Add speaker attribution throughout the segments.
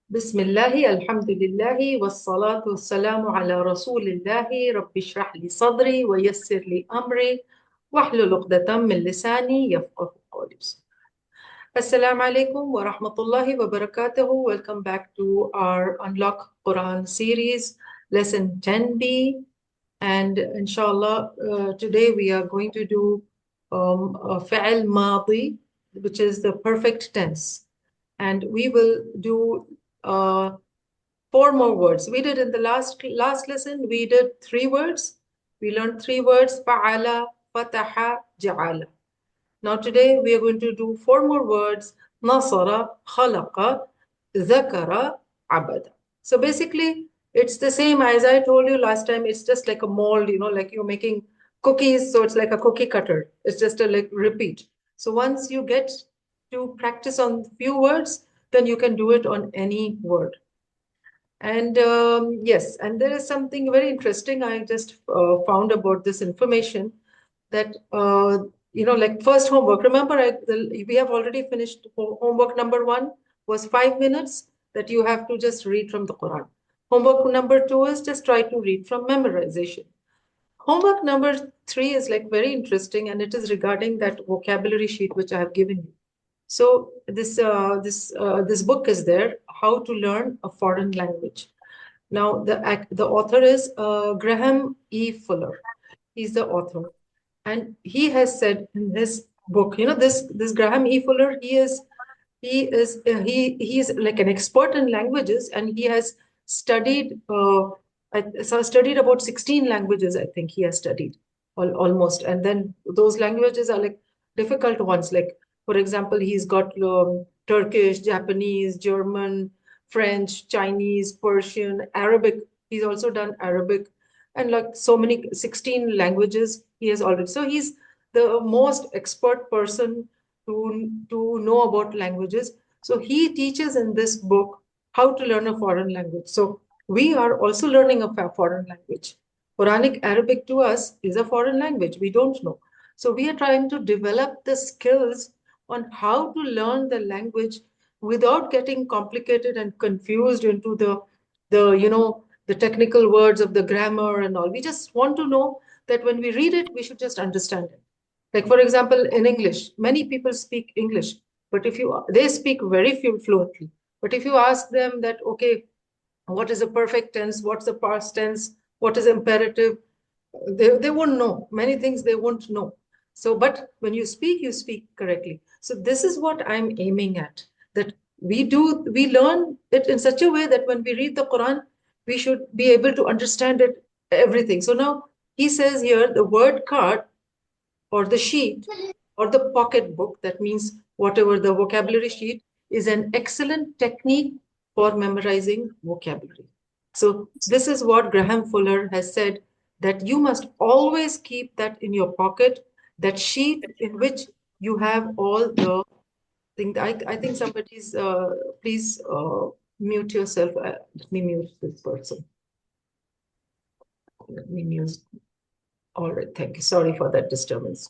Speaker 1: بسم الله الحمد لله والصلاة والسلام على رسول الله رب اشرح لي صدري ويسر لي أمري واحلل عقدة من لساني يفقه قولي. Assalamu alaikum wa rahmatullahi wa barakatuhu. Welcome back to our Unlock Quran series, lesson 10B. And inshallah, today we are going to do a fa'al madi, which is the perfect tense. And we will do uh, four more words. We did in the last lesson, we did three words. We learned three words, fa'ala, fataha, ja'ala. Now today we are going to do four more words, nasara, khalaqa, zakara, abada. So basically, it's the same as I told you last time. It's just like a mold, like you're making cookies. So it's like a cookie cutter. It's just a like repeat. So once you get to practice on few words, then you can do it on any word. And yes, and there is something very interesting I just found about this information that, like first homework. Remember, we have already finished homework number 1 was 5 minutes that you have to just read from the Quran. Homework number 2 is just try to read from memorization. Homework number 3 is like very interesting, and it is regarding that vocabulary sheet which I have given you. So this book is there, How to Learn a Foreign Language. Now the author is Graham E. Fuller. He's the author, and he has said in his book, this Graham E. Fuller, he is like an expert in languages, and he has studied. So studied about 16 languages. I think he has studied almost, and then those languages are like difficult ones. Like for example, he's got Turkish, Japanese, German, French, Chinese, Persian, Arabic. He's also done Arabic, and like so many 16 languages he has already. So he's the most expert person to know about languages. So he teaches in this book how to learn a foreign language. So we are also learning a foreign language. Quranic Arabic to us is a foreign language. We don't know. So we are trying to develop the skills on how to learn the language without getting complicated and confused into the technical words of the grammar and all. We just want to know that when we read it, we should just understand it. Like for example, in English, many people speak English, but if you they speak very few fluently. But if you ask them that, okay, what is a perfect tense, what's the past tense, what is imperative, they won't know. Many things they won't know. So, but when you speak correctly. So this is what I'm aiming at. That we learn it in such a way that when we read the Quran, we should be able to understand it, everything. So now he says here the word card or the sheet or the pocket book, that means whatever the vocabulary sheet, is an excellent technique for memorizing vocabulary. So this is what Graham Fuller has said, that you must always keep that in your pocket, that sheet in which you have all the things. I think somebody's, please mute yourself. Let me mute this person. Let me mute. All right, thank you. Sorry for that disturbance.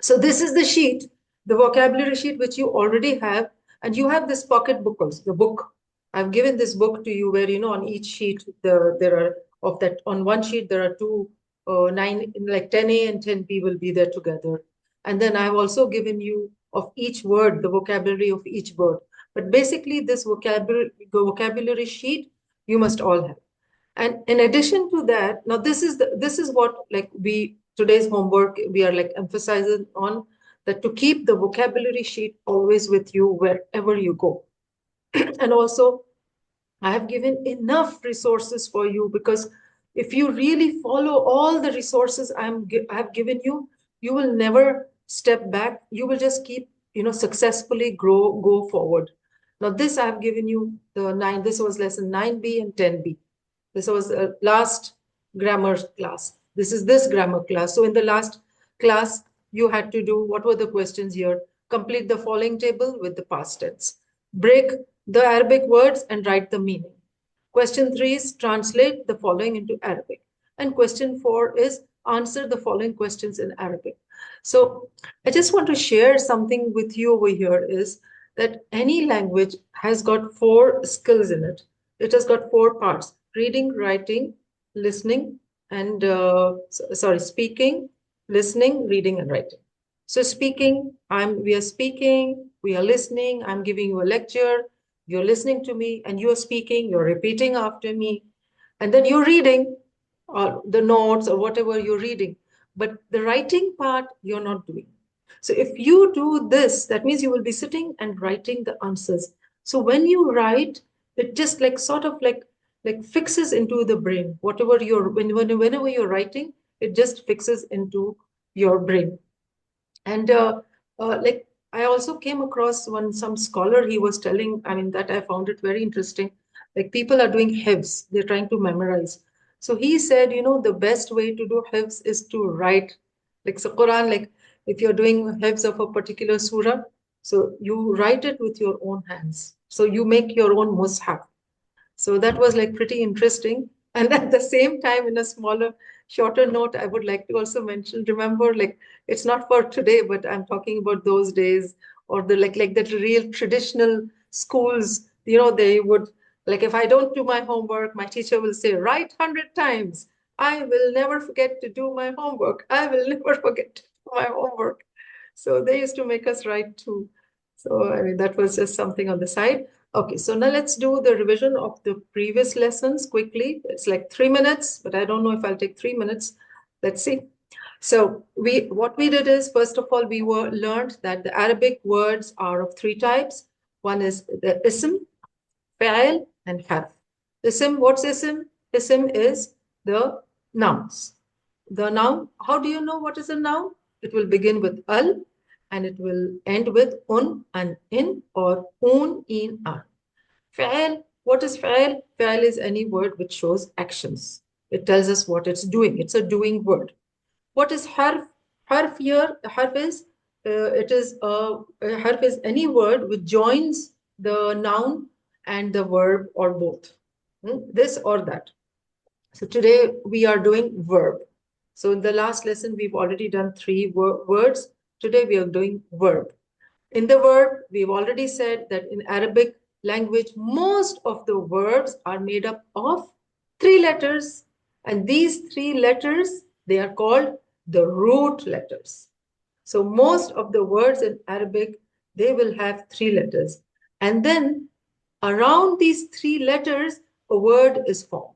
Speaker 1: So this is the sheet, the vocabulary sheet, which you already have, and you have this pocket book also, the book. I've given this book to you where, on each sheet, there are, of that, on one sheet, there are two, 10A and 10B will be there together. And then I've also given you of each word, the vocabulary of each word. But basically this vocabulary sheet, you must all have. And in addition to that, now this is what like today's homework we are like emphasizing on, that to keep the vocabulary sheet always with you wherever you go. And also I have given enough resources for you, because if you really follow all the resources I have given you, you will never step back. You will just keep, successfully go forward. Now this I have given you this was lesson 9B and 10B. This was last grammar class. This is this grammar class. So in the last class, you had to do, what were the questions here? Complete the following table with the past tense. Break the Arabic words and write the meaning. Question 3 is translate the following into Arabic. And question 4 is answer the following questions in Arabic. So I just want to share something with you over here, is that any language has got four skills in it. It has got four parts: reading, writing, listening, and speaking, listening, reading, and writing. So speaking, we are speaking, we are listening, I'm giving you a lecture, you're listening to me, and you're speaking, you're repeating after me, and then you're reading or the notes or whatever you're reading. But the writing part, you're not doing. So if you do this, that means you will be sitting and writing the answers. So when you write, it just like sort of like fixes into the brain. Whatever whenever you're writing, it just fixes into your brain. And like I also came across some scholar, he was telling, I mean, that I found it very interesting. Like people are doing hifz, they're trying to memorize. So he said, the best way to do hifz is to write. Like so Quran, like if you're doing hifz of a particular surah, so you write it with your own hands. So you make your own mushaf. So that was like pretty interesting. And at the same time, in a smaller, shorter note, I would like to also mention, remember, like it's not for today, but I'm talking about those days or the like that real traditional schools, they would like if I don't do my homework, my teacher will say, write 100 times. I will never forget to do my homework. I will never forget to do my homework. So they used to make us write too. So I mean that was just something on the side. Okay, so now let's do the revision of the previous lessons quickly. It's like 3 minutes, but I don't know if I'll take 3 minutes. Let's see. So what we did is, first of all, we learned that the Arabic words are of three types. One is the ism, fa'il, and harf. Ism, what's ism? Ism is the nouns. The noun, how do you know what is a noun? It will begin with al and it will end with un and in or un, in, an. Fa'al, what is fa'al? Fa'al is any word which shows actions. It tells us what it's doing. It's a doing word. What is harf? Harf here, harf is harf is any word which joins the noun and the verb or both. This or that. So today we are doing verb. So in the last lesson, we've already done three words. Today we are doing verb. In the verb, we've already said that in Arabic language, most of the verbs are made up of three letters. And these three letters, they are called the root letters. So most of the words in Arabic, they will have three letters. And then around these three letters, a word is formed.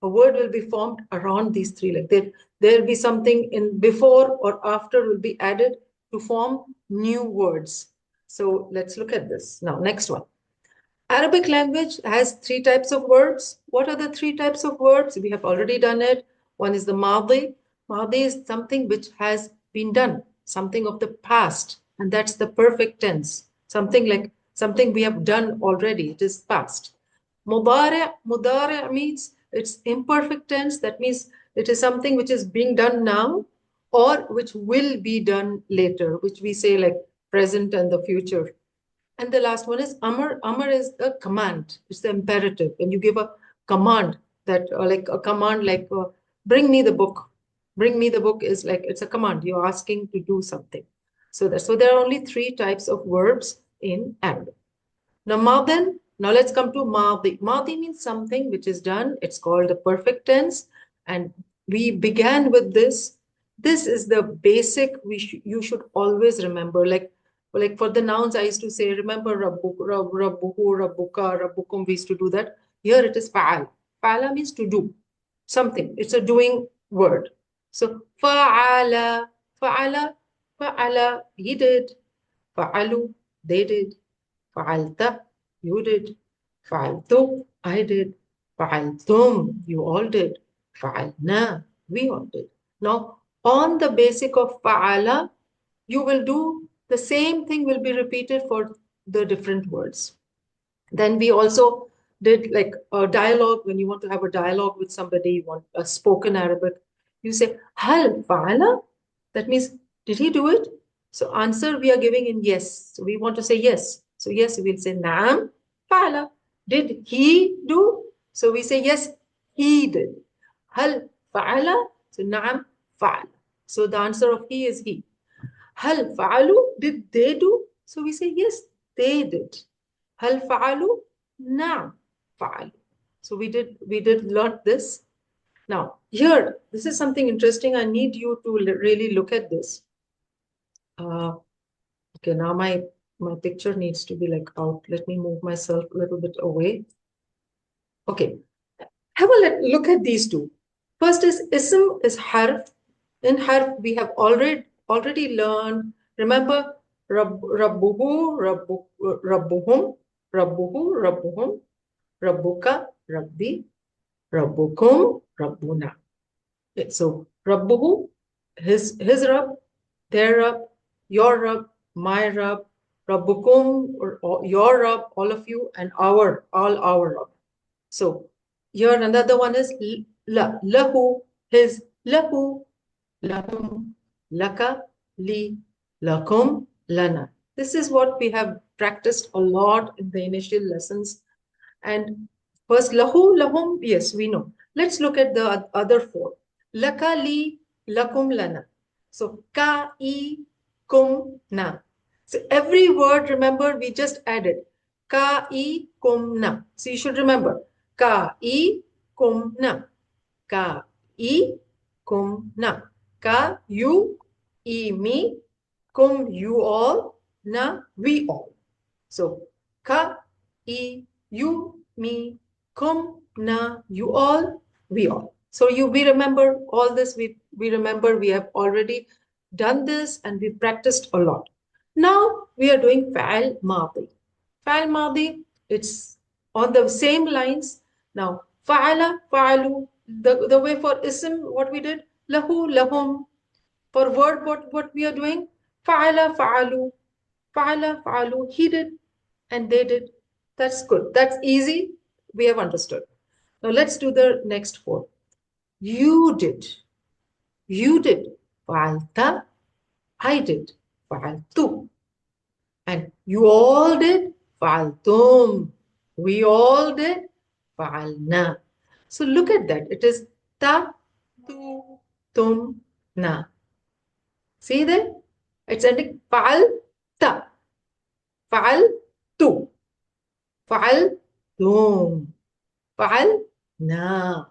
Speaker 1: A word will be formed around these three. Like there'll be something in before or after will be added to form new words. So let's look at this. Now, next one. Arabic language has three types of verbs. What are the three types of verbs? We have already done it. One is the madi. Madi is something which has been done, something of the past, and that's the perfect tense. Something we have done already. It is past. Mudari means it's imperfect tense. That means it is something which is being done now or which will be done later, which we say like present and the future. And the last one is Amr. Amr is the command. It's the imperative. When you give a command that, like a command like, bring me the book. Bring me the book is like, it's a command. You're asking to do something. So there are only three types of verbs in Arabic. Now let's come to Madi. Madi means something which is done. It's called the perfect tense. And we began with this. This is the basic you should always remember. Like for the nouns, I used to say, remember Rabbuk, Rabbuhu, Rabbuka, Rabbukum. We used to do that. Here it is Fa'al. Fa'ala means to do something. It's a doing word. So Fa'ala, Fa'ala, Fa'ala, he did. Fa'alu, they did. فعلت, you did. فعلت, I did. فعلتم, you all did. فعلنا, we all did. Now, on the basic of fa'ala, you will do the same thing will be repeated for the different words. Then we also did like a dialogue. When you want to have a dialogue with somebody, you want a spoken Arabic, you say, hal fa'ala? That means, did he do it? So answer we are giving in yes. So we want to say yes. So yes, we'll say naam fa'ala. Did he do? So we say yes, he did. Hal fa'ala? So naam fa'ala. So the answer of he is he. Hal fa'alu? Did they do? So we say yes, they did. هل فعلوا؟ نعم فعلوا. So we did learn this. Now, here, this is something interesting. I need you to really look at this. Okay, now my picture needs to be like out. Let me move myself a little bit away. Okay, have a look at these two. First is ism is harf. In harf, we have already learned. Remember, rabbuhu, rabbuhum, rabbuhu, rabbuhum, rabbuka, rabbi, rabbukum, rabbuna. So rabbuhu, his Rabb, their Rabb, your Rabb, my Rabb, rabbukum, or your Rabb, all of you, and all our Rabb. So here another one is lahu, his, lahu, lahum, laka, li, lakum, lana. This is what we have practiced a lot in the initial lessons. And first, lahu, lahum, yes, we know. Let's look at the other four. Laka, li, lakum, lana. So, ka, I, kum, na. So, every word, remember, we just added. Ka, I, kum, na. So, you should remember. Ka, I, kum, na. Ka, I, kum, na. Ka, you, I, me, kum, you all, na, we all. So, ka, I, you, me, kum, na, you all, we all. So we remember all this. We remember we have already done this and we practiced a lot. Now we are doing fa'al madi. Fa'al madi, it's on the same lines. Now fa'ala, fa'alu, the way for ism, what we did, lahu, lahum. For word, what we are doing, fa'ala, fa'alu, fa'ala, fa'alu, he did and they did. That's good. That's easy. We have understood. Now let's do the next four. You did. You did. Fa'alta. I did. Fa'altu. And you all did. Fa'altum. We all did. Fa'alna. So look at that. It is ta, tu, tum, na. See there? It's ending fa'alta. Fa'altu. فعلتم فعلنا.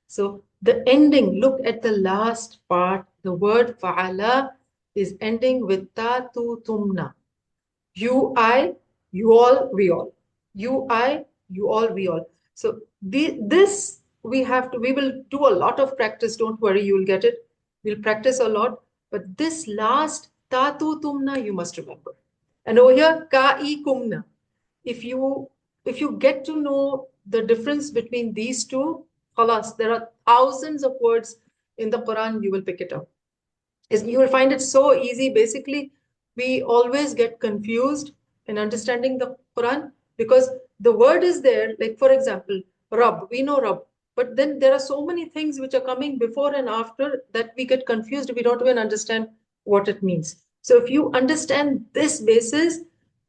Speaker 1: So the ending, look at the last part. The word fa'ala is ending with ta, tu, tumna. You, I, you all, we all. You, I, you all, we all. So this we will do a lot of practice. Don't worry, you will get it. We'll practice a lot. But this last ta, tu, tumna, you must remember. And over here, ka, I, kumna. If you get to know the difference between these two, khalas, there are thousands of words in the Quran, you will pick it up. You will find it so easy. Basically, we always get confused in understanding the Quran because the word is there. Like, for example, Rabb, we know Rabb, but then there are so many things which are coming before and after that we get confused. We don't even understand what it means. So if you understand this basis,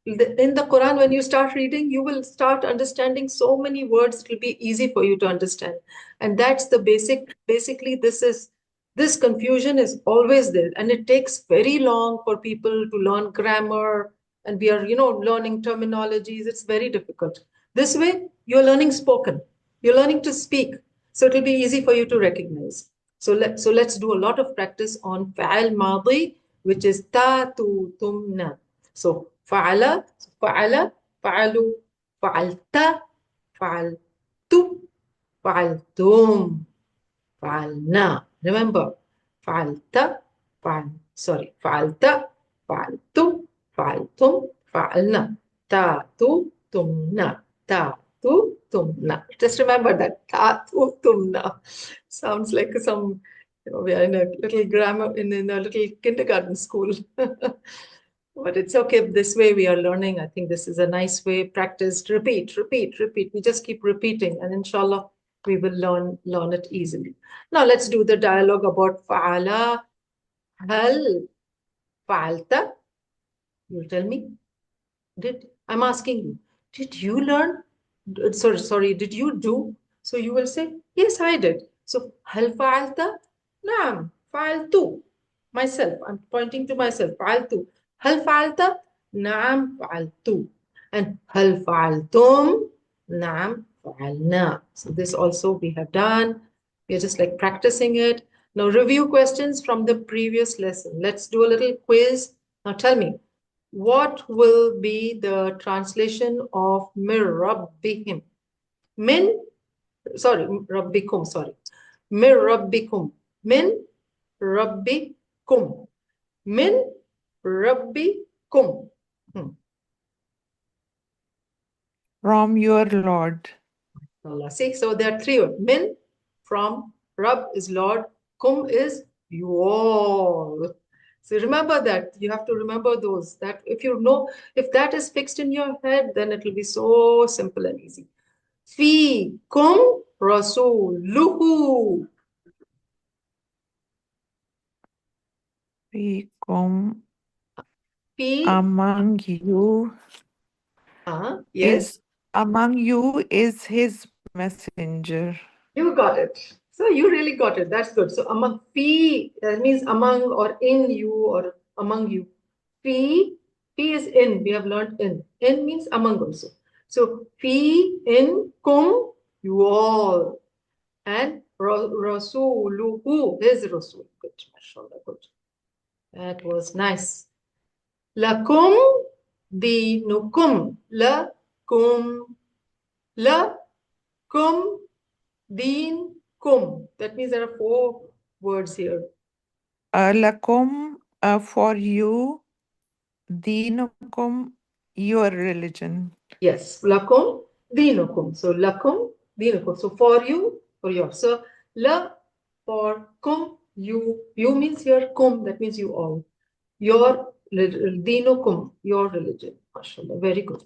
Speaker 1: in the Quran, when you start reading, you will start understanding so many words. It will be easy for you to understand. And that's the basically, this confusion is always there. And it takes very long for people to learn grammar. And we are, learning terminologies. It's very difficult. This way, you're learning spoken. You're learning to speak. So it will be easy for you to recognize. So let's do a lot of practice on fa'al madi, which is ta, tu, tum, na. So فعل فعل فعلوا فعلت فعلت فعلتم فعلنا. Remember, فعلت فعلت فعلت فعلتم فعلنا تاتو تمنا تاتو تمنا. Just remember that تاتو تمنا sounds like some, we are in a little grammar in a little kindergarten school. But it's okay. This way we are learning. I think this is a nice way. Practice, repeat, repeat, repeat. We just keep repeating, and inshallah, we will learn it easily. Now let's do the dialogue about fa'ala. Hal fa'alta. You tell me. I'm asking you, did you learn? Sorry, did you do? So you will say, yes, I did. So hal fa'alta? Naam, fa'altu. Myself. I'm pointing to myself. Fa'altu. Hal fa'alta? نعم فعلت. And هل فعلتم؟ نعم فعلنا. So this also we have done. We're just like practicing it. Now review questions from the previous lesson. Let's do a little quiz. Now tell me, what will be the translation of min rabbihim? Min, sorry, rabbikum, sorry. Min rabbikum. Min rabbikum. Min rabbikum.
Speaker 2: From your Lord.
Speaker 1: Allah. See, so there are three words. Min, from, Rab is Lord, kum is you all. So remember that. You have to remember those. That if you know, if that is fixed in your head, then it will be so simple and easy. Fi kum rasuluhu.
Speaker 2: Fikum,
Speaker 1: Fi,
Speaker 2: among you
Speaker 1: yes.
Speaker 2: is his messenger.
Speaker 1: You got it. So you really got it. That's good. So among fi, that means among or in you or among you. Fi is in. We have learned in. In means among also. So fi in kum you all. And rasuluhu, his rasul. Good. MashaAllah. Good. That was nice. Lakum dinukum. Lakum. Lakum Deen kum. That means there are four words here.
Speaker 2: Lakum, for you, dinukum, your religion.
Speaker 1: Yes. Lakum deenukum. So lakum deenukum. So for you, for yours. So la for kum, you. You means here kum. That means you all. Your deenukum, your religion. MashaAllah. Very good.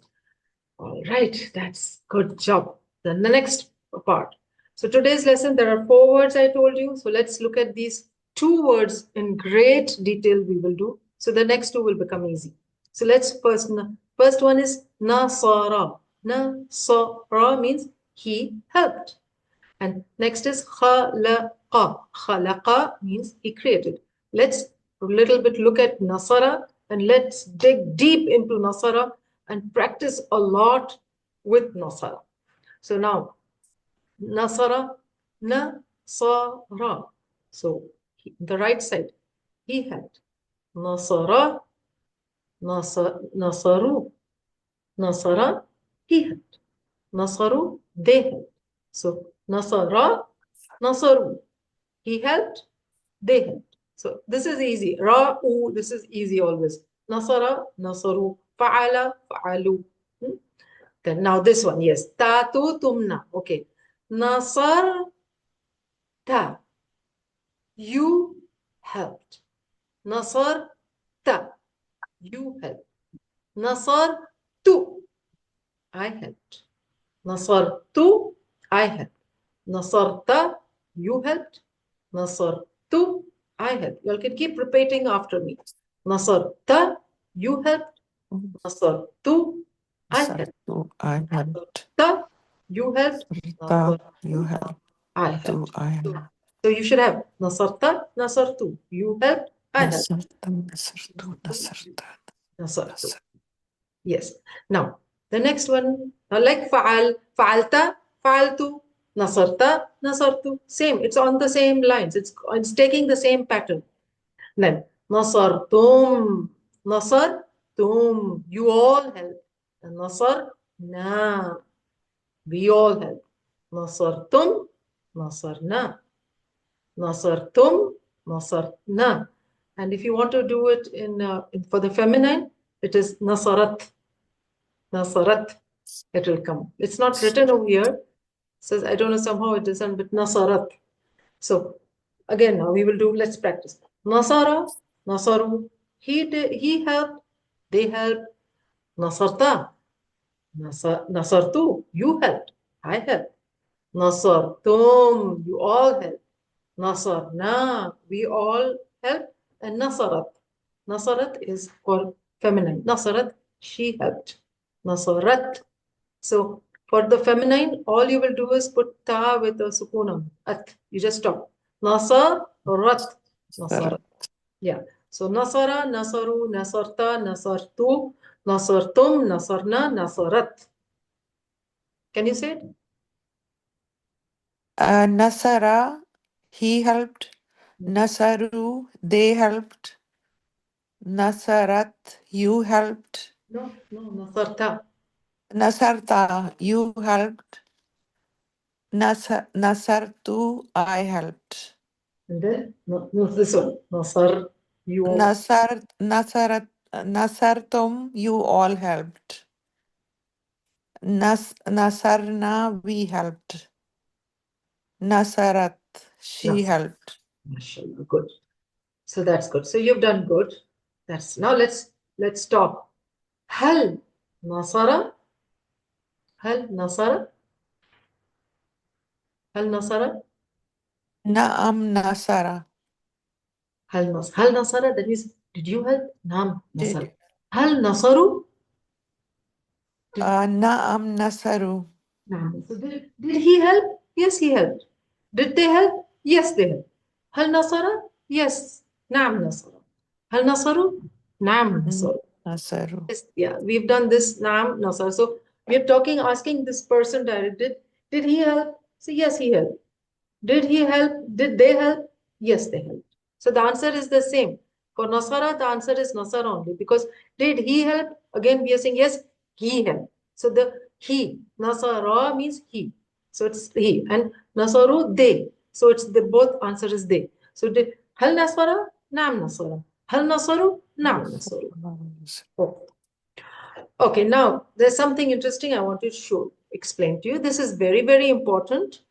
Speaker 1: All right. That's good job. Then the next part. So today's lesson, there are four words I told you. So let's look at these two words in great detail we will do. So the next two will become easy. So let's first one is nasara. Nasara means he helped. And next is khalaqa. Khalaqa means he created. Let's a little bit look at nasara and let's dig deep into nasara and practice a lot with nasara. So now Nasara, Nasara. So the right side, he helped. Nasara, Nasaru. Nasara, he helped. Nasaru, they helped. So Nasara, Nasaru. He helped, they helped. So this is easy. Ra'u, this is easy always. Nasara, Nasaru. Fa'ala, Fa'alu. Then now this one, yes. Tatu tumna. Okay. Nasarta. You helped. Nasarta. You helped. Nasartu. I helped. Nasartu. I helped. Nasarta. You helped. Nasartu. I helped. You all can keep repeating after me. Nasarta. You helped. Nasartu. I helped.
Speaker 2: I helped.
Speaker 1: Nasarta. You helped.
Speaker 2: You helped.
Speaker 1: I helped.
Speaker 2: I helped.
Speaker 1: So you should have Nasarta, Nasartu. You helped, I helped. Nasartu. Yes. Now, the next one, like Fa'al, Fa'alta, Fa'altu, Nasarta, Nasartu. Same. It's on the same lines. It's taking the same pattern. Then, Nasartum, Nasartum. You all help. And Nasarna. We all help. Nasartum, Nasarna. Nasartum, Nasarna. And if you want to do it for the feminine, it is Nasarat. Nasarat. It will come. It's not written over here. It says, I don't know, somehow it isn't, but Nasarat. So again, now we will do, let's practice. Nasara, Nasaru. He helped, they helped. Nasarta. Nasartu. You helped. I helped. Nasartum. You all helped. Nasarna, we all help. And Nasarat. Nasarat is for feminine. Nasarat, she helped. Nasarat. So for the feminine, all you will do is put ta with a sukunam. At. You just stop. Nasarat. Nasarat. Yeah. So Nasara, Nasaru, Nasarta, Nasartu, Nasartum, nasarna, nasarat. Can you say it?
Speaker 2: Nasara, he helped. Nasaru, they helped. Nasarat, you helped.
Speaker 1: No, nasarta.
Speaker 2: Nasarta, you helped. Nasartu, I helped.
Speaker 1: And then, no, this one. Nasar, you.
Speaker 2: Nasartum, you all helped. Nasarna, we helped. Nasarat, she helped.
Speaker 1: MashaAllah, good. So that's good. So you've done good. That's now let's talk. Hal nasara? Hal nasara? Hal nasara?
Speaker 2: Naam Nasara.
Speaker 1: Hal nasara? That means did you help? Naam nasara.
Speaker 2: Did
Speaker 1: Hal nasaru?
Speaker 2: Naam Nasaru.
Speaker 1: Naam. So did he help? Yes, he helped. Did they help? Yes, they helped. Hal nasara? Yes. Naam nasara. Hal nasaru? Naam nasaru.
Speaker 2: Nasaru.
Speaker 1: Yes, yeah, we've done this Naam Nasar. So we're talking, asking this person directly, did he help? So yes, he helped. Did he help? Did they help? Yes, they helped. So the answer is the same. For Nasara, the answer is Nasar only because did he help? Again, we are saying yes, he helped. So the he, Nasara means he. So it's he. And Nasaru, they. So it's the both answer is they. So did Hal Nasara? Naam Nasara. Hal Nasaru? Naam Nasaru. Oh. Okay, now there's something interesting I want to explain to you. This is very, very important.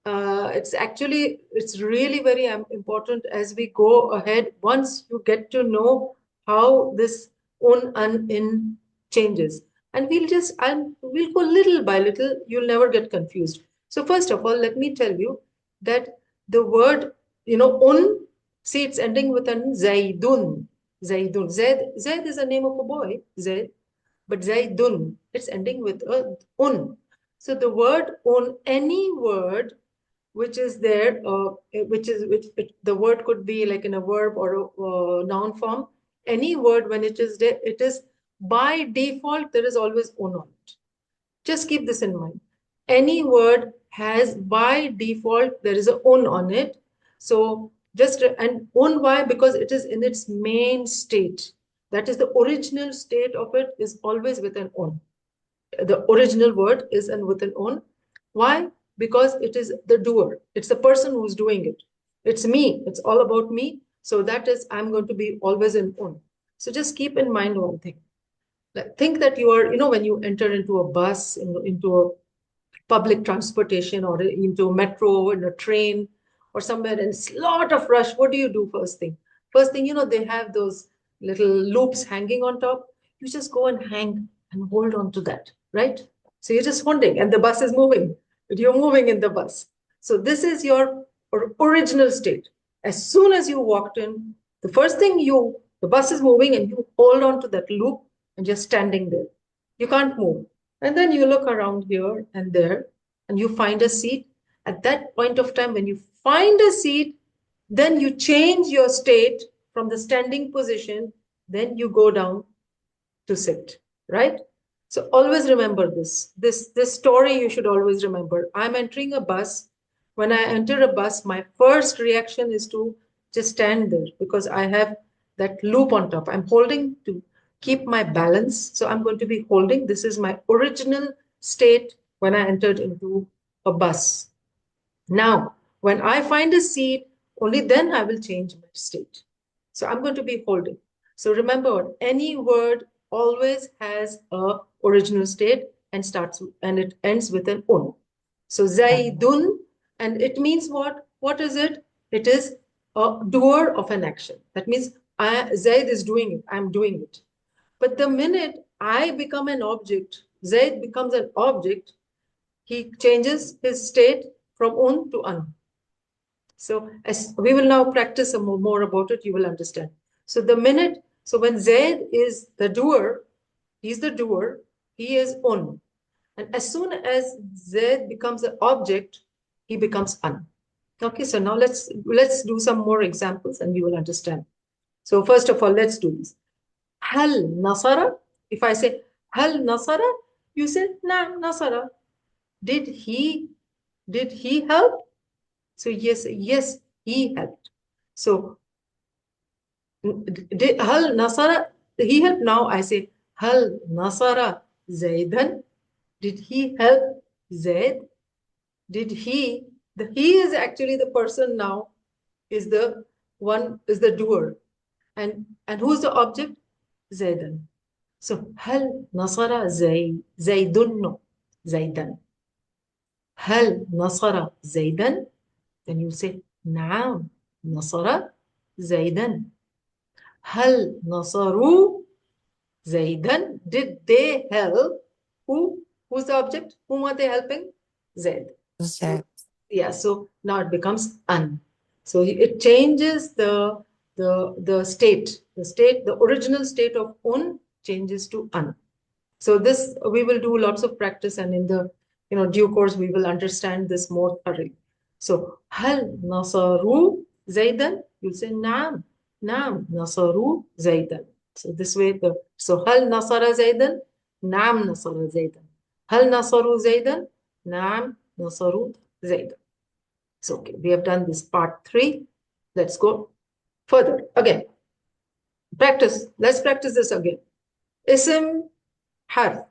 Speaker 1: It's really very important as we go ahead. Once you get to know how this un and in changes, and we'll go little by little. You'll never get confused. So first of all, let me tell you that the word, un, see, it's ending with an zaidun. Zaidun. Zaid is a name of a boy. Zaid. But zaidun, it's ending with a un. So the word un, any word which is there, the word could be like in a verb or a noun form. Any word when it is there, it is by default there is always un on it. Just keep this in mind. Any word has by default there is a un on it. So just and un, why? Because it is in its main state. That is the original state of it is always with an un. The original word is and with an on. Why? Because it is the doer. It's the person who's doing it. It's me. It's all about me. So that is, I'm going to be always in on. So just keep in mind one thing. Like, think that you are, when you enter into a bus, into a public transportation or into a metro, in a train or somewhere and it's a lot of rush, what do you do first thing? First thing, they have those little loops hanging on top. You just go and hang and hold on to that, right? So you're just holding and the bus is moving, but you're moving in the bus. So this is your original state. As soon as you walked in, the first thing the bus is moving and you hold on to that loop and you're standing there. You can't move. And then you look around here and there and you find a seat. At that point of time, when you find a seat, then you change your state from the standing position, then you go down to sit, right? So always remember this. This story you should always remember. I'm entering a bus. When I enter a bus, my first reaction is to just stand there because I have that loop on top. I'm holding to keep my balance. So I'm going to be holding. This is my original state when I entered into a bus. Now, when I find a seat, only then I will change my state. So I'm going to be holding. So remember, any word always has a original state and it ends with an un. So zaidun, and it means what? What is it? It is a doer of an action. That means Zaid is doing it. I'm doing it. But the minute I become an object, Zaid becomes an object, he changes his state from un to an. So as we will now practice some more about it, you will understand. So when Zaid is the doer, he's the doer, he is un. And as soon as Zaid becomes an object, he becomes an. Okay, so now let's do some more examples and you will understand. So first of all, let's do this. Hal nasara? if I say hal nasara, you say na nasara. Did he help? So yes, he helped. So did hal nasara, he helped. Now I say hal nasara Zaidan. Did he help Zaid? Did he? The he is actually the person now, is the one, is the doer. And who's the object? Zaidan. So هل نصر زيد زيدا. هل نصر زيدا? Then you say نعم نصر زيدا. هل نصروا زيدا? Did they help? Who? Who's the object? Whom are they helping? Zaid.
Speaker 2: Z.
Speaker 1: Yeah, so now it becomes an. So it changes the state. The original state of un changes to an. So this we will do lots of practice, and in the due course we will understand this more thoroughly. So هل نصروا زيدا? You'll say نعم نعم نصروا زيدا. So this way so هل نصر زيدا? نعم نصر زيدا. هل نصروا زيدا? نعم نصروا زيدا. So okay, we have done this part 3. Let's go further again. Practice. Let's practice this again. Ism harf.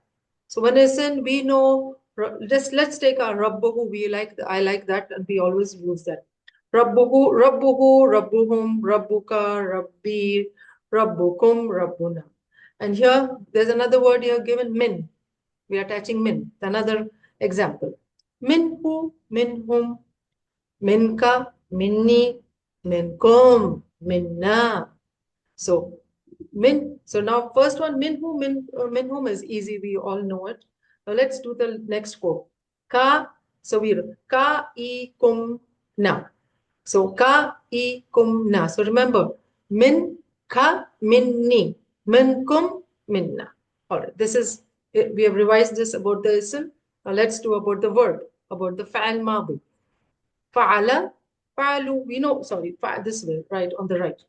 Speaker 1: So when ism, we know, let's take our rabbuhu. I like that, and we always use that. Rabbuhu, rabbuhu, rabbuhum, rabbuka, rabbi, rabbukum, rabbuna. And here there's another word here given, min. We are attaching min. Another example. Minhu, minhum, minka, minni, minkum, minna. So so now first one, min whom is easy, we all know it. Now let's do the next four. Ka, so we ka I kum na. So ka I kum na. So remember, min ka minni, min kum minna. All right, this is we have revised this about the ism. Now let's do about the verb, about the fa'al madi. Fa'ala, fa'alu, we know, sorry, this way, right, on the right.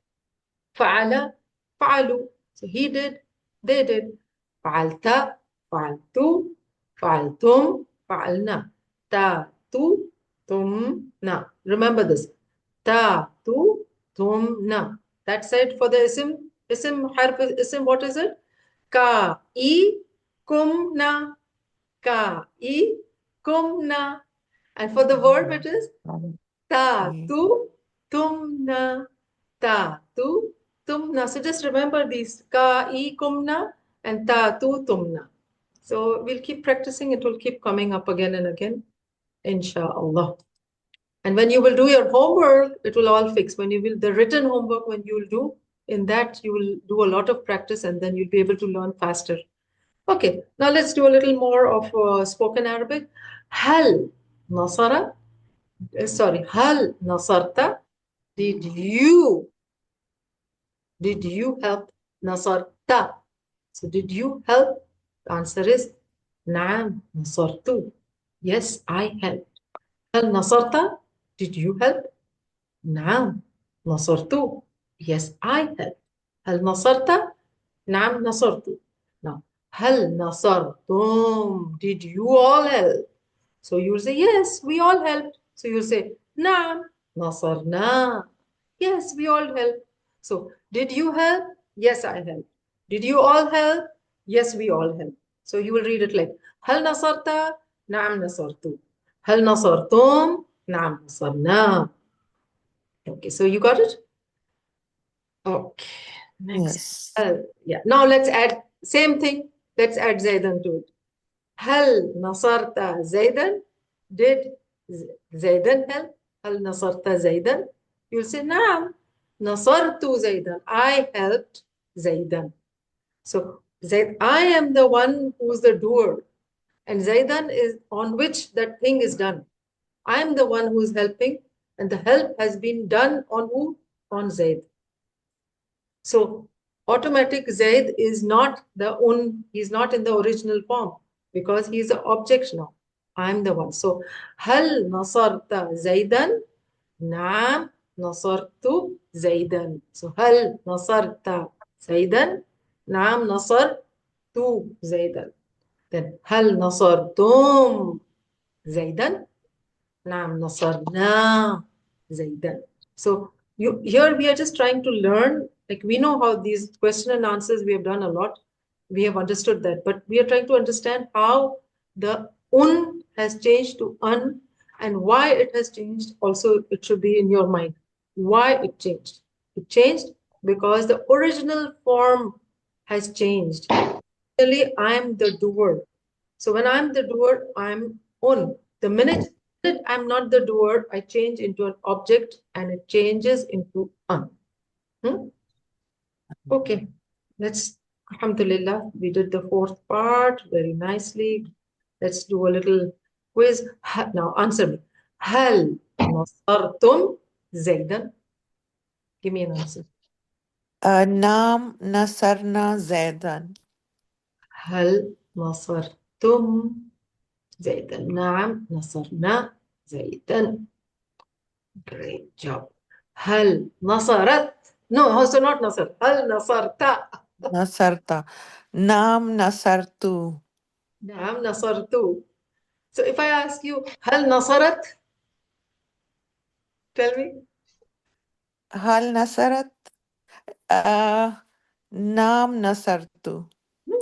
Speaker 1: Fa'ala, fa'alu. So he did, they did. Fa'alta, fa'altu, fa'altum, fa'alna. Ta, tu, tum, na. Remember this. Ta, tu, tum, na. That's it for the isim. Harf isim, what is it? Ka, I, kum, na. Ka, I, kum, na. And for the verb, it is ta, tu, tum, na. Ta, tu, tumna. So just remember these ka, I, kumna and ta, tu, tumna. So we'll keep practicing. It will keep coming up again and again, inshallah. And when you will do your homework, it will all fix. When you will, the written homework, when you will do, in that you will do a lot of practice, and then you'll be able to learn faster. Okay, now let's do a little more of spoken Arabic. Hal nasara, sorry, hal nasarta, did you help? Nasarta. So did you help? The answer is Naam, nasartu. Yes, I helped. Hal nasarta? Did you help? Naam, nasartu. Yes, I helped. Hal nasarta? Naam, nasartu. Now, hal nasartum? Did you all help? So you'll say, yes, we all helped. So you'll say, Naam, nasarna. Yes, we all helped. So, did you help? Yes, I helped. Did you all help? Yes, we all helped. So you will read it like, هل نصرت؟ نعم نصرت. هل نصرتم؟ نعم نصرنا. Okay, so you got it? Okay, next.
Speaker 2: Yes.
Speaker 1: Yeah, now let's add, same thing. Let's add Zaidan to it. هل نصرت زيدا? Did زيدا help? هل نصرت زيدا? You'll say نعم نصرت زيدا. I helped زيدا. So I am the one who's the doer, and Zaidan is on which that thing is done. I am the one who is helping, and the help has been done on who? On Zaid. So automatic Zaid is not he's not in the original form, because he's the object now. I'm the one. So هل نصرت زيدا؟ نعم نصرت زيدا. So هل نصرت زيدا؟ نعم نصرت نصرت زيدا. Then هل نصرتم زيدا؟ نعم نصرنا زيدا. So here we are just trying to learn, like we know how these question and answers we have done a lot. We have understood that, but we are trying to understand how the un has changed to un and why it has changed. Also, it should be in your mind. Why it changed? It changed because the original form has changed. Really, I'm the doer. So when I'm the doer, I'm on. The minute I'm not the doer, I change into an object and it changes into on. Okay, let's, alhamdulillah, we did the fourth part very nicely. Let's do a little quiz. Now answer me. هل نصرتم زيدا? Give me an answer.
Speaker 2: نعم نصرنا زيدا.
Speaker 1: هل نصرتم زيدا؟ نعم نصرنا زيدا. Great job. هل نصرت? No, also not نصر. هل نصرت؟
Speaker 2: نصرت. نعم نصرت.
Speaker 1: نعم نصرت. So if I ask you هل نصرت? Tell me.
Speaker 2: هل نصرت؟ نعم نصرت.
Speaker 1: No.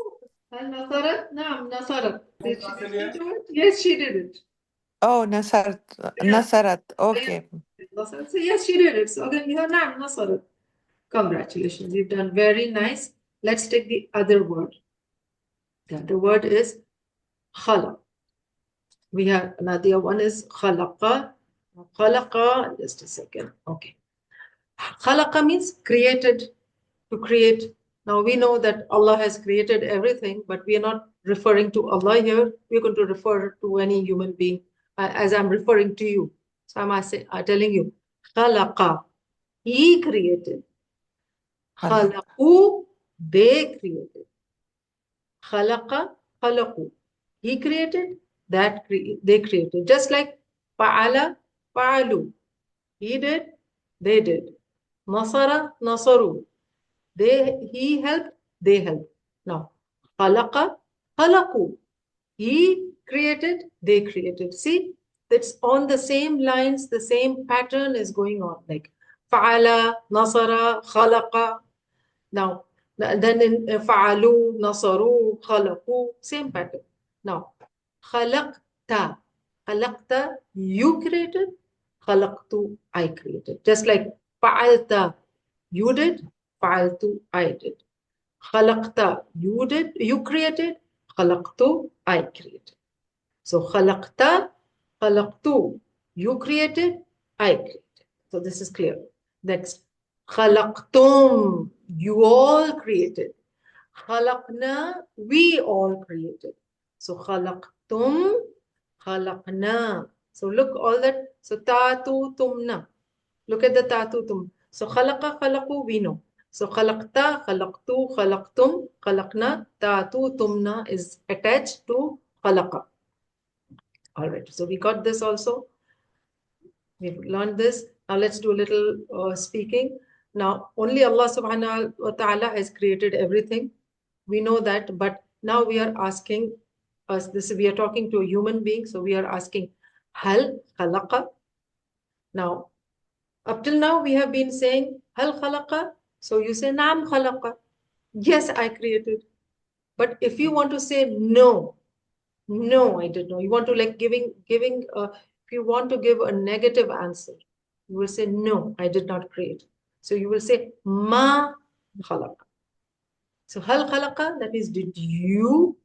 Speaker 1: هل نصرت؟ نعم نصرت. Did she do it? Yes, she did it.
Speaker 2: Oh, نصرت.
Speaker 1: Yeah.
Speaker 2: نصرت. Okay.
Speaker 1: نصرت. So yes, she did it. So again, you have نعم نصرت. Congratulations. You've done very nice. Let's take the other word. The other word is خلق. We have another one is خلق. خلق, just a second. Okay. خلق means created, to create. Now we know that Allah has created everything, but we are not referring to Allah here. We're going to refer to any human being as I'm referring to you. So I'm telling you, خلق, He created. خلقوا, they created. خلق, خلقوا, He created, they created. Just like فعل, فعلوا, He did, they did. نصر, نصروا, he helped, they helped. Now, خلق, خلقوا, he created, they created. See, it's on the same lines, the same pattern is going on. Like فعل, نصر, خلق. Now, then in فعلوا, نصروا, خلقوا, same pattern. Now, خلقت, خلقت, you created, خلقت, I created. Just like فعلت, you did, فعلت, I did. خلقت, you did, you created, خلقت, I created. So خلقت, خلقت, you created, I created. So this is clear. Next, خلقتم, you all created. خلقنا, we all created. So خلقتم, خلقنا. So look all that. So تاتو تمنا. Look at the تاتو تم. So خلق, خلقوا, we know. So خلقت, خلقتو, خلقتم, خلقنا, تاتو تمنا is attached to خلق. All right. So we got this also. We've learned this. Now let's do a little speaking. Now, only Allah subhanahu wa ta'ala has created everything. We know that, but now we are asking us this, we are talking to a human being, so we are asking, Hal khalaqa? Now, up till now, we have been saying, Hal khalaqa? So you say, Naam khalaqa. Yes, I created. But if you want to say no, no, I did not. You want to like if you want to give a negative answer, you will say, no, I did not create. So you will say, ma khalaqa. So hal khalaqa, that is, did you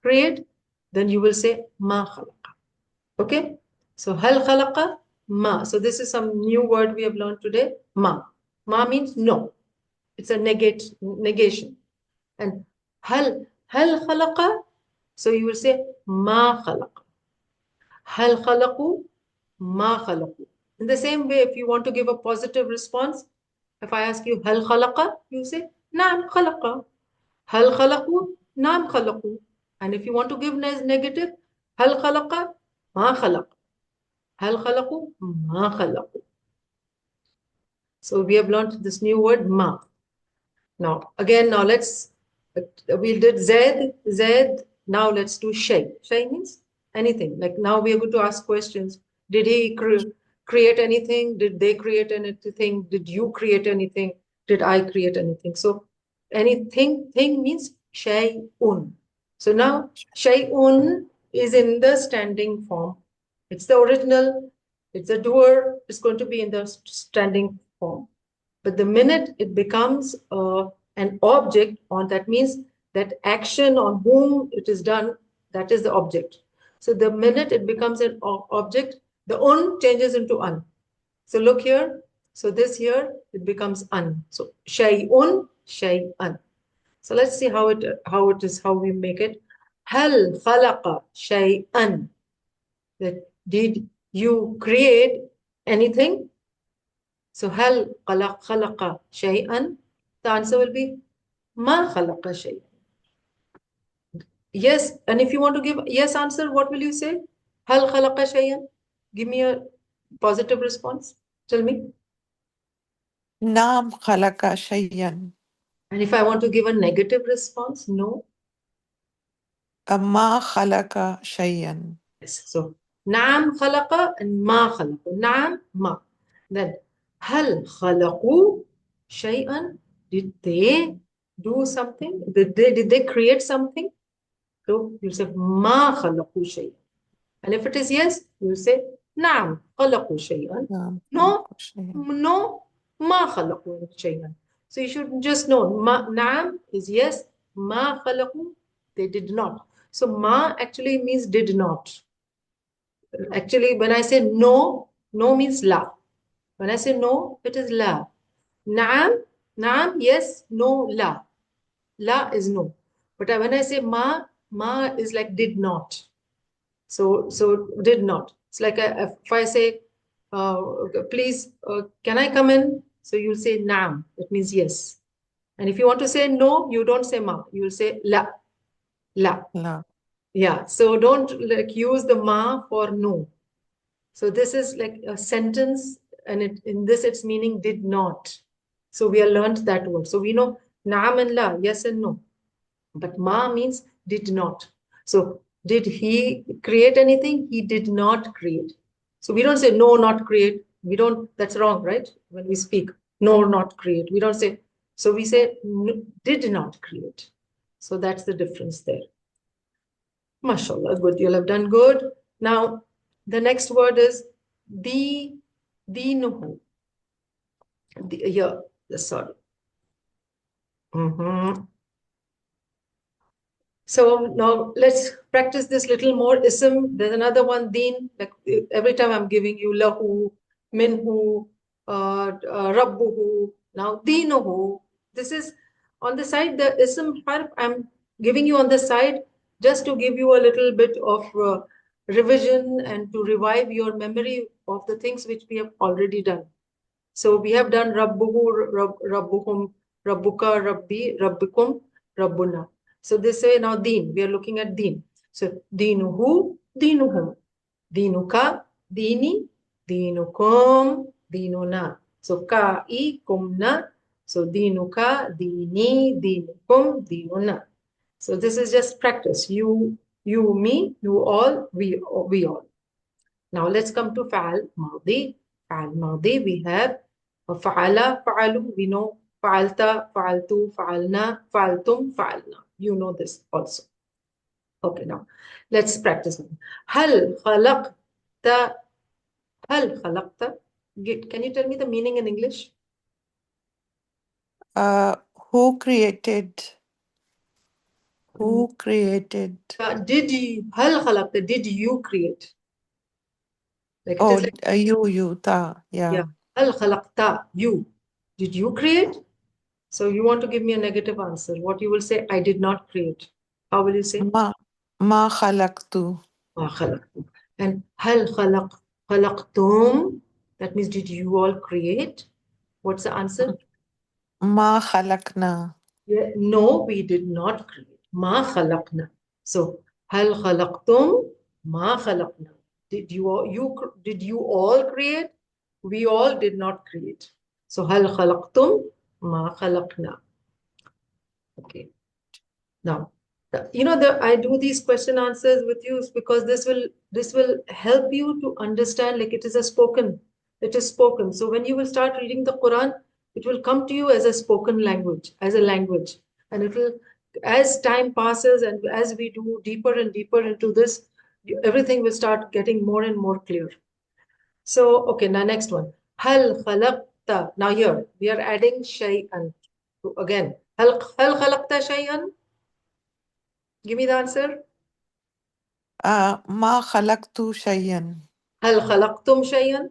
Speaker 1: create? Then you will say, ma khalaqa. Okay? So hal khalaqa, ma. So this is some new word we have learned today, ma. Ma means no. It's a negation. And hal khalaqa, so you will say, ma khalaqa. Hal khalaqu, ma khalaqu. In the same way, if you want to give a positive response, if I ask you, hal khalaqa, you say, naam khalaqa. Hal khalaqu, naam khalaqu. And if you want to give negative, hal khalaqa, ma khalaq. Hal khalaqu, ma khalaqu. So we have learned this new word, ma. Now, again, now let's We did Z. Now let's do Shay. Shay means anything. Like now we are going to ask questions. Did he create anything? Did they create anything? Did you create anything? Did I create anything? So anything, thing means Shay'un. So now Shay'un is in the standing form. It's the original. It's a doer. It's going to be in the standing form. But the minute it becomes an object, on that means that action on whom it is done, that is the object. So the minute it becomes an object, the un changes into an. So look here. So this here, it becomes an. So shay'un, shay'an. So let's see how we make it. Hal khalaqa shay'an. That did you create anything? So هل خلق شيئا? The answer will be ما خلق شيئا. Yes, and if you want to give yes answer, what will you say? هل خلق شيئا? Give me a positive response. Tell me.
Speaker 2: نعم خلق شيئا.
Speaker 1: And if I want to give a negative response, no.
Speaker 2: ما خلق شيئا.
Speaker 1: Yes. So نعم خلق and ما خلق. نعم ما. Then هل خلقوا شيئا? Did they do something? Did they create something? So you say ما خلقوا شيئا. And if it is yes, you say نعم خلقوا شيئا.
Speaker 2: نعم
Speaker 1: No,
Speaker 2: خلق شيئا.
Speaker 1: no, ما خلقوا شيئا. So you should just know نعم is yes, ما خلقوا, they did not. So ma actually means did not. Actually, when I say no, no means la. When I say no, it is la. Naam, naam, yes, no, la. La is no. But when I say ma is like did not. So did not. It's like if I say, please, can I come in? So you'll say naam. That means yes. And if you want to say no, you don't say ma. You will say la. La.
Speaker 2: لا.
Speaker 1: Yeah. So don't like use the ma for no. So this is like a sentence, and in this its meaning did not. So we have learned that word. So we know naam and la, yes and no. But ma means did not. So did he create anything? He did not create. So we don't say no, not create. We don't, that's wrong, right? When we speak, no, not create. We don't say, so we say no, did not create. So that's the difference there. MashaAllah, good. You'll have done good. Now, the next word is dinuhu. Yeah, sorry. So now let's practice this little more. Ism, there's another one, deen. Like every time I'm giving you lahu, minhu, rabbuhu. Now dinuhu. This is on the side, the ism harf I'm giving you on the side just to give you a little bit of revision and to revive your memory of the things which we have already done. So we have done rabbuhu, rabbuhum, rabbuka, rabbi, rabbikum, rabbuna. So this way now deen, we are looking at deen. So deenuhu, deenuhum, deenuka, deeni, deenukum, deenuna. So ka, I, kumna. So deenuka, deeni, deenukum, deenuna. So this is just practice. You, me, you all, we all. Now let's come to fa'al madi. Fa'al madi, we have fa'ala, fa'alu, we know fa'alta, fa'altu, fa'alna, fa'altum, fa'alna. You know this also. Okay, now let's practice. Hal khalaqta, hal khalaqta. Can you tell me the meaning in English?
Speaker 2: Who created? Who created?
Speaker 1: Did you, hal khalaqta, did you create? Like it
Speaker 2: Oh,
Speaker 1: is like,
Speaker 2: you, ta,
Speaker 1: yeah.
Speaker 2: yeah.
Speaker 1: Hal khalaqta, you. Did you create? So you want to give me a negative answer. What you will say, I did not create. How will you say?
Speaker 2: ما خلقت.
Speaker 1: ما خلقت. And هل خلقتم? That means did you all create? What's the answer?
Speaker 2: ما خلقنا.
Speaker 1: Yeah, no, we did not create. ما خلقنا. So هل خلقتم? ما خلقنا. Did you all create? We all did not create. So هل خلقتم? ما خلقنا. Okay. Now, I do these question answers with you because this will help you to understand, like it is spoken. So when you will start reading the Quran, it will come to you as a spoken language, as a language, and it will, as time passes and as we do deeper and deeper into this, everything will start getting more and more clear. So, okay, now next one. Hal khalaqta. Now here we are adding shay'an. Again, hal khalaqta shay'an. Give me the answer.
Speaker 2: ما خلقت شيئا.
Speaker 1: هل خلقتم شيئا?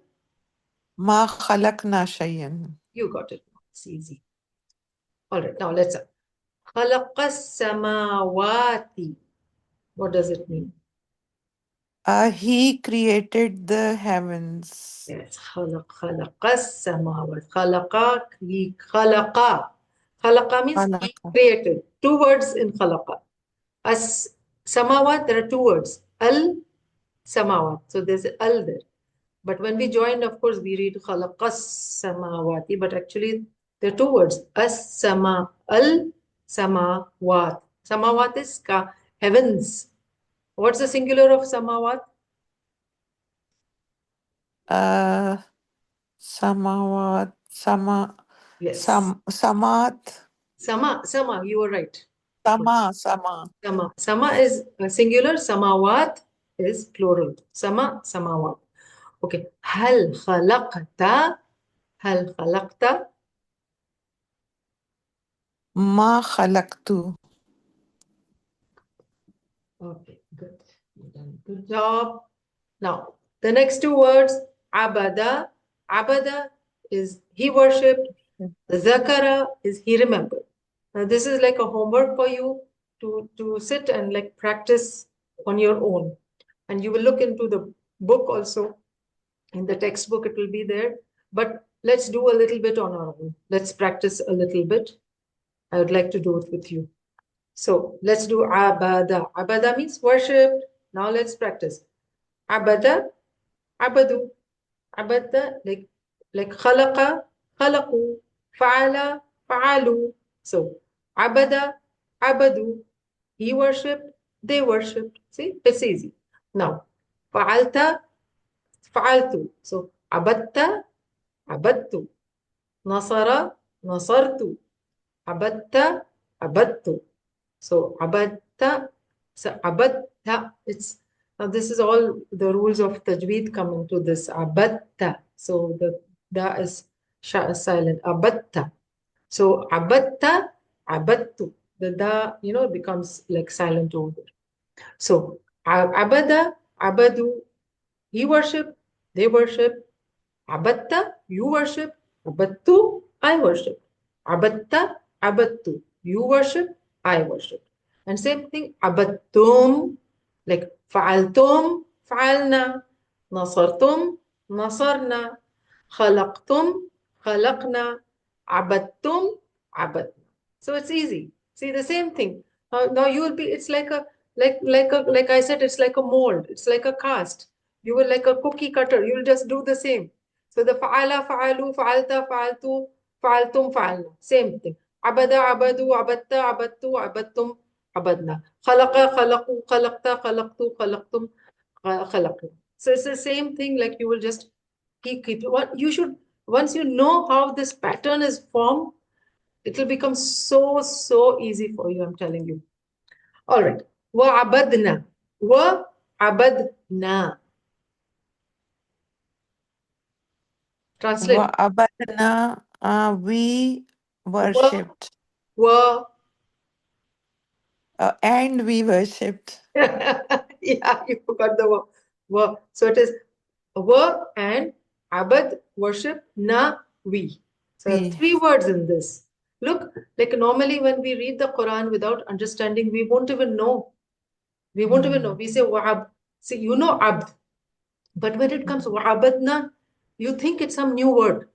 Speaker 2: ما خلقنا شيئا.
Speaker 1: You got it. It's easy. All right, now let's خلق السماوات. What does it mean?
Speaker 2: He created the heavens.
Speaker 1: Yes, خلق السماوات. خلق means he
Speaker 2: خلق.
Speaker 1: created. Two words in خلق. As samawat, there are two words. Al samawat. So there's al there. But when we join, of course, we read khalaqas samawati, but actually there are two words. As-sama, al-samawat. Samawat is heavens. What's the singular of samawat?
Speaker 2: Samawat.
Speaker 1: Yes.
Speaker 2: Samat.
Speaker 1: Sama, you were right.
Speaker 2: Sama.
Speaker 1: Sama is singular, samawat is plural. Samawat. Okay. Hal khalaqta.
Speaker 2: ما خلقت.
Speaker 1: Okay, good. You've done a good job. Now, the next two words, abada. Abada is he worshipped. Zakara is he remembered. Now, this is like a homework for you to sit and like practice on your own. And you will look into the book also. In the textbook, it will be there. But let's do a little bit on our own. Let's practice a little bit. I would like to do it with you. So let's do abada. Abada means worshipped. Now let's practice. Abada, abadu. Abada, like khalaqa, khalaqu. Fa'ala, fa'alu. So abada, abadu. He worshipped, they worshipped. See, it's easy. Now, fa'alta, fa'altu. So abatta, abattu. Nasara, nasartu. Abatta, abattu. So abatta, it's now this is all the rules of tajweed come into this. Abatta. So the da is silent. Abatta. So abatta, abattu. The da, becomes like silent over there. So abada, abadu. He worship, they worship. Abatta, you worship. Abattu, I worship. Abatta, abattu. You worship, I worship. And same thing, abattum, like fa'altum, fa'alna. Nasartum, nasarna. Khalaqtum, khalaqna. Abattum, abatna. So it's easy. See the same thing. Now you will be, it's like like I said, it's like a mold. It's like a cast. You will like a cookie cutter. You'll just do the same. So the fa'ala, fa'alu, fa'alta, fa'altu, fa'altum, fa'alna. Same thing. Abada, abadu, abatta, abattu, abattum, abadna. Khalaqa, khalaqu, khalaqta, khalaqtu, khalaqtum, khalaqna. So it's the same thing, like you will just keep what you should, once you know how this pattern is formed, it will become so easy for you, I'm telling you. All right. Wa abadna. Wa abadna. Translate.
Speaker 2: وعبدنا. We
Speaker 1: Wa,
Speaker 2: worshipped.
Speaker 1: wa.
Speaker 2: And we worshipped.
Speaker 1: Yeah, you forgot the wa. Wa. So it is wa and abad, worship, na, we. So
Speaker 2: We.
Speaker 1: three words in this. Look, like normally when we read the Quran without understanding, we won't even know. We won't even know. We say wa'ab. See, you know abd. But when it comes wa'abadna, you think it's some new word,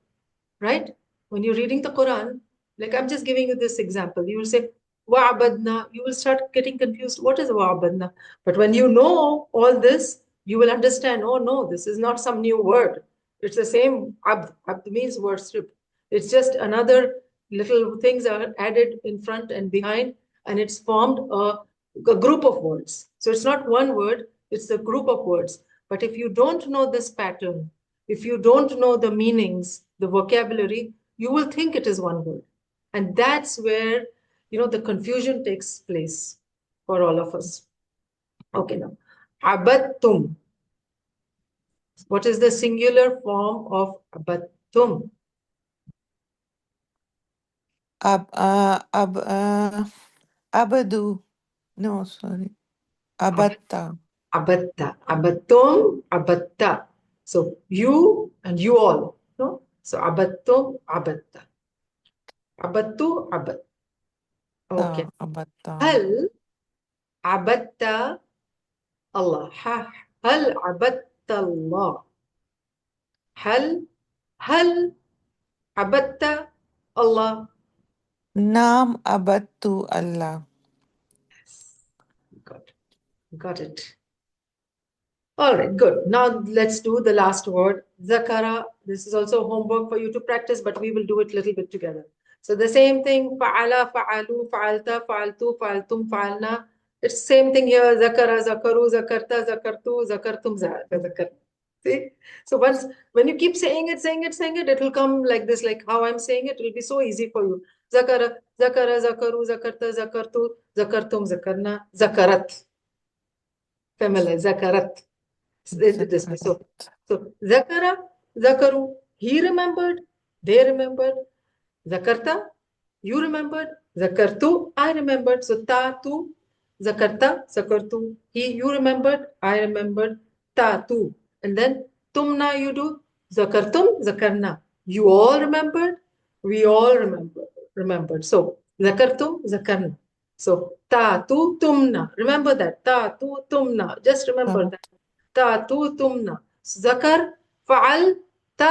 Speaker 1: right? When you're reading the Quran, like I'm just giving you this example, you will say wa'abadna, you will start getting confused. What is wa'abadna? But when you know all this, you will understand, oh no, this is not some new word. It's the same abd. Abd means worship. It's just another little things are added in front and behind. and it's formed a group of words. So it's not one word, it's a group of words. But if you don't know this pattern, if you don't know the meanings, the vocabulary, you will think it is one word. And that's where, the confusion takes place for all of us. Okay, now, abattum. What is the singular form of abattum?
Speaker 2: Abadu. No, sorry. Abatta.
Speaker 1: Abatta. Abattum, abatta. So you and you all. No? So abattum, abatta. Abattu, abat. Okay.
Speaker 2: Abatta.
Speaker 1: Hal abatta Allah. Hal abatta Allah. Hal abatta Allah.
Speaker 2: Naam abattu Allah.
Speaker 1: Yes. Got it. All right, good. Now let's do the last word, zakara. This is also homework for you to practice, but we will do it a little bit together. So the same thing, fa'ala, fa'alu, fa'alta, fa'altu, fa'altum, fa'alna. It's same thing here, zakara, zakaru, zakarta, zakartu, zakartum, zakar. See? So when you keep saying it, it will come like this, like how I'm saying it will be so easy for you. Zakara, zakara, zakaru, zakarta, zakartu, zakartum, zakarna, zakarat. Family, zakarat. This way. So zakara, zakaru, he remembered, they remembered. Zakarta, you remembered. Zakartu, I remembered. So ta, tu, zakarta, zakartu, he, you remembered, I remembered. Ta, tu. And then tumna, you do. Zakartum, zakarna. You all remembered, we all remembered. So zakartum, zakarna. So ta, tu, tumna. Remember that. Ta, tu, tumna. Just remember that. تا تو تمنا ذكر فعلت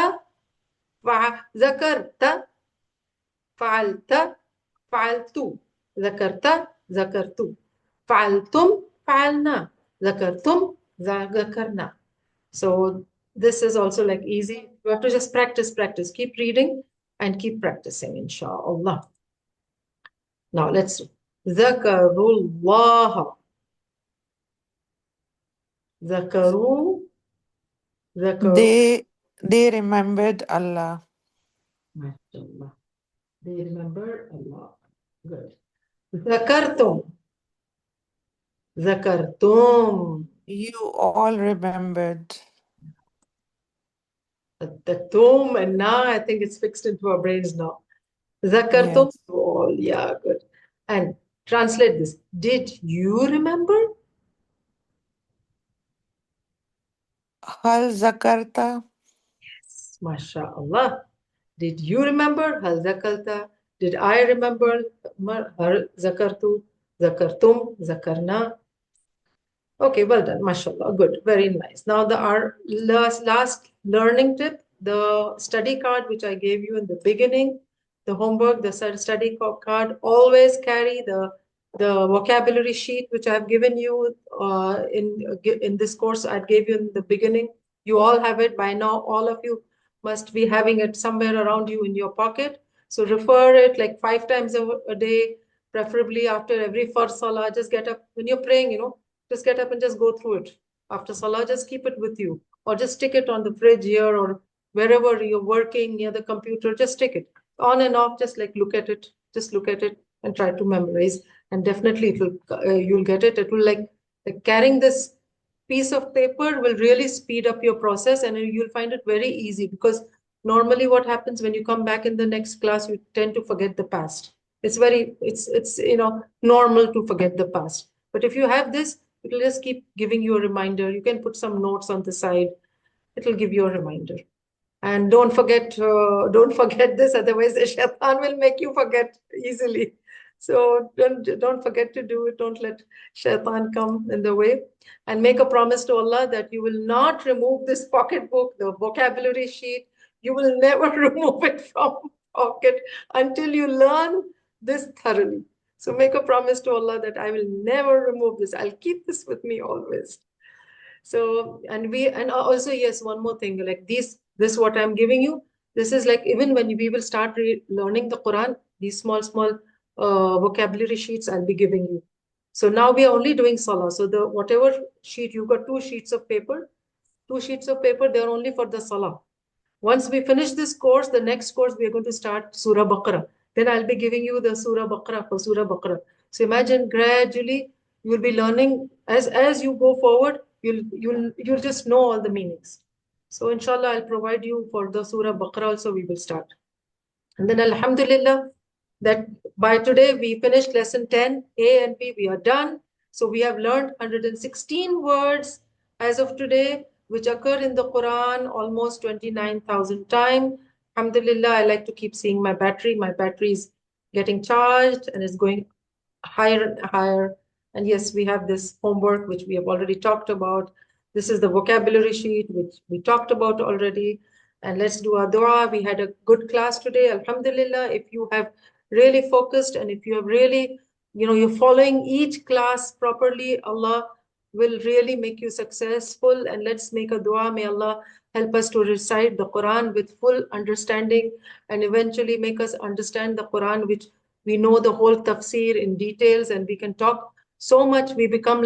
Speaker 1: ذكرت فعلت فعلت ذكرت ذكرت فعلتم فعلنا ذكرتم ذكرنا. So this is also like easy. You have to just practice. Keep reading and keep practicing, inshallah. Now let's do ذكروا ذكروا
Speaker 2: They remembered Allah.
Speaker 1: MashaAllah. They remember Allah. Good. ذكرتم ذكرتم.
Speaker 2: You all remembered.
Speaker 1: The tum and na, I think it's fixed into our brains now. ذكرتم
Speaker 2: Yes.
Speaker 1: all. Yeah, good. And translate this. Did you remember?
Speaker 2: Hal zakarta.
Speaker 1: Yes, MashaAllah. Did you remember? Hal zakarta. Did I remember? Hal zakartu. Zakartum. Zakarna. Okay, well done, mashallah, good, very nice. Now our last learning tip, the study card which I gave you in the beginning, the homework, the study card, always carry the vocabulary sheet which I've given you in this course I gave you in the beginning. You all have it by now. All of you must be having it somewhere around you in your pocket. So refer it like 5 times a day, preferably after every first salah. Just get up when you're praying, just get up and just go through it. After salah, just keep it with you. Or just stick it on the fridge here or wherever you're working near the computer, just stick it on and off, just like look at it. Just look at it and try to memorize. And definitely it will, you'll get it. It will like carrying this piece of paper will really speed up your process and you'll find it very easy because normally what happens when you come back in the next class, you tend to forget the past. It's normal to forget the past. But if you have this, it'll just keep giving you a reminder. You can put some notes on the side. It'll give you a reminder. And don't forget this, otherwise the shaitan will make you forget easily. So don't forget to do it. Don't let shaitan come in the way. And make a promise to Allah that you will not remove this pocketbook, the vocabulary sheet. You will never remove it from pocket until you learn this thoroughly. So make a promise to Allah that I will never remove this. I'll keep this with me always. So, and also, yes, one more thing, like this what I'm giving you, this is like, even when we will start learning the Quran, these small vocabulary sheets I'll be giving you. So now we are only doing salah. So the whatever sheet you got, two sheets of paper, they're only for the salah. Once we finish this course, the next course we are going to start Surah Baqarah. Then I'll be giving you the Surah Baqarah for Surah Baqarah. So imagine gradually you'll be learning as you go forward. You'll just know all the meanings. So inshallah, I'll provide you for the Surah Baqarah also. We will start. And then Alhamdulillah, that by today we finished lesson 10, A and B, we are done. So we have learned 116 words as of today, which occur in the Quran almost 29,000 times. Alhamdulillah, I like to keep seeing my battery. My battery is getting charged and is going higher and higher. And yes, we have this homework, which we have already talked about. This is the vocabulary sheet, which we talked about already. And let's do our dua. We had a good class today. Alhamdulillah, if you have really focused and if you have really, you're following each class properly, Allah will really make you successful. And let's make a dua. May Allah help us to recite the Quran with full understanding and eventually make us understand the Quran, which we know the whole tafsir in details and we can talk so much. We become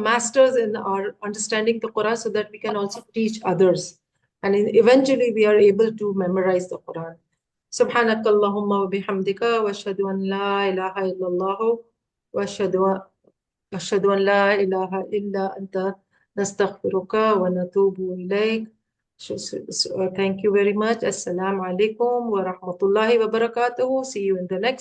Speaker 1: masters in our understanding the Quran so that we can also teach others. And eventually we are able to memorize the Quran. سبحانك اللهم وبحمدك واشهد ان لا اله الا الله واشهد أشهد أن لا إله إلا أنت نستغفرك ونتوب إليك. Thank you very much. Assalamu alaikum wa rahmatullahi wa barakatuhu. See you in the next